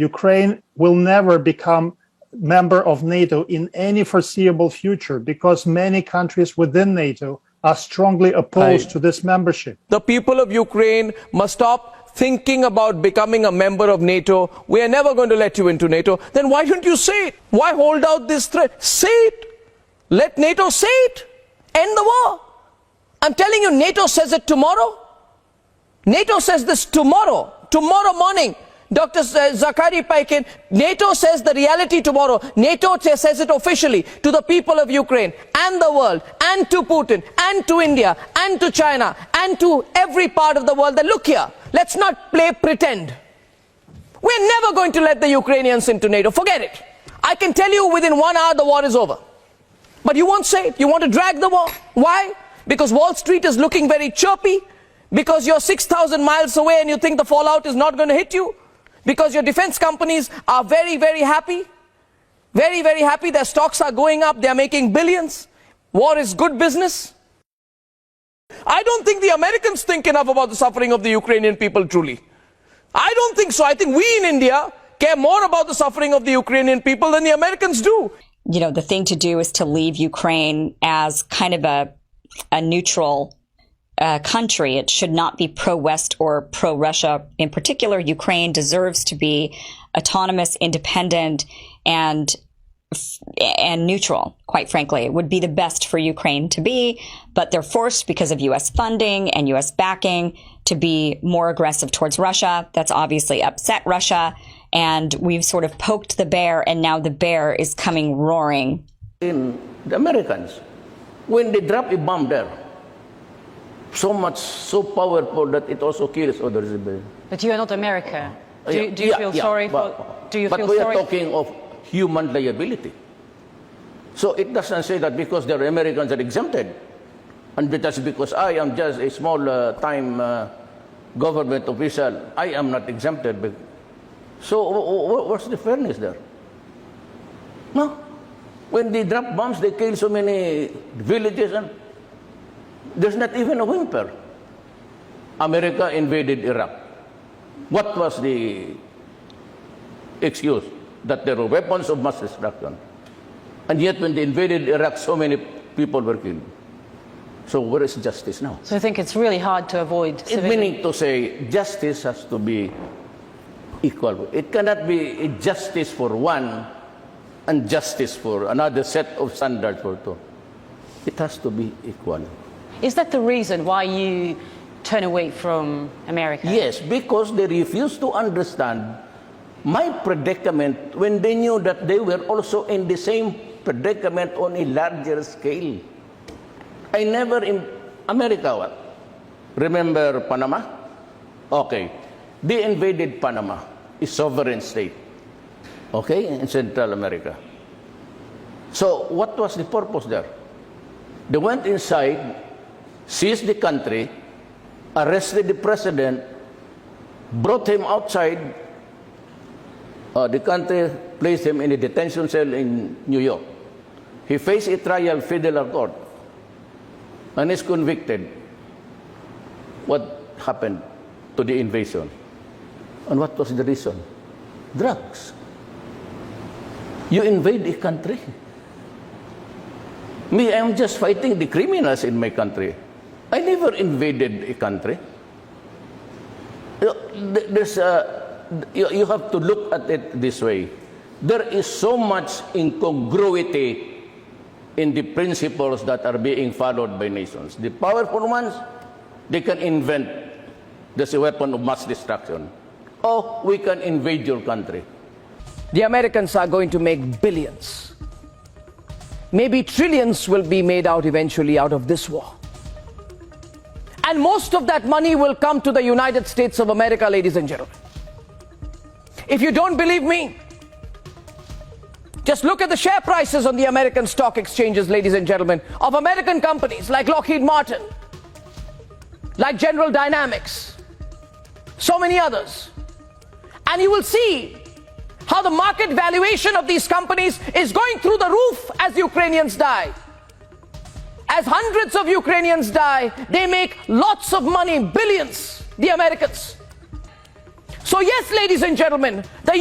Ukraine will never become member of NATO in any foreseeable future because many countries within NATO are strongly opposed to this membership. The people of Ukraine must stop thinking about becoming a member of NATO. We are never going to let you into NATO. Then why don't you say it? Why hold out this threat? Say it. Let NATO say it. End the war. I'm telling you, NATO says it tomorrow. NATO says this tomorrow morning. Dr. Zakhari Paikin, NATO says the reality tomorrow. NATO says it officially to the people of Ukraine and the world and to Putin and to India and to China and to every part of the world that look here, let's not play pretend. We're never going to let the Ukrainians into NATO. Forget it. I can tell you within 1 hour the war is over. But you won't say it. You want to drag the war. Why? Because Wall Street is looking very chirpy. Because you're 6,000 miles away and you think the fallout is not going to hit you. Because your defense companies are very, very happy. Very, very happy. Their stocks are going up. They're making billions. War is good business. I don't think the Americans think enough about the suffering of the Ukrainian people truly. I don't think so. I think we in India care more about the suffering of the Ukrainian people than the Americans do. You know, the thing to do is to leave Ukraine as kind of a neutral country. It should not be pro-West or pro-Russia. In particular, Ukraine deserves to be autonomous, independent, and neutral, quite frankly. It would be the best for Ukraine to be, but they're forced because of U.S. funding and U.S. backing to be more aggressive towards Russia. That's obviously upset Russia, and we've sort of poked the bear, and now the bear is coming roaring. In the Americans, when they drop a bomb there, so powerful that it also kills others. But you are not America. Do you feel sorry for? Do you but feel we sorry? are talking of human liability. So it doesn't say that because the Americans are exempted, and just because I am just a small time government official, I am not exempted. So what's the fairness there? No. When they drop bombs, they kill so many villages, and there's not even a whimper. America invaded Iraq. What was the excuse? That there were weapons of mass destruction. And yet when they invaded Iraq, so many people were killed. So where is justice now? So I think it's really hard to avoid Meaning to say, justice has to be equal. It cannot be a justice for one and justice for another set of standards for two. It has to be equal. Is that the reason why you turn away from America? Yes, because they refuse to understand my predicament when they knew that they were also in the same predicament on a larger scale. I never in America, what? Remember Panama? Okay. They invaded Panama, a sovereign state, okay, in Central America. So what was the purpose there? They went inside, seized the country, arrested the president, brought him outside the country, placed him in a detention cell in New York. He faced a trial federal court and is convicted. What happened to the invasion? And what was the reason? Drugs. You invade a country. Me, I am just fighting the criminals in my country. I never invaded a country. You have to look at it this way. There is so much incongruity in the principles that are being followed by nations. The powerful ones, they can invent this weapon of mass destruction. Oh, we can invade your country. The Americans are going to make billions. Maybe trillions will be made out eventually out of this war. And most of that money will come to the United States of America, ladies and gentlemen. If you don't believe me, just look at the share prices on the American stock exchanges, ladies and gentlemen, of American companies like Lockheed Martin, like General Dynamics, so many others. And you will see how the market valuation of these companies is going through the roof as Ukrainians die. As hundreds of Ukrainians die, they make lots of money, billions, the Americans. So yes, ladies and gentlemen, the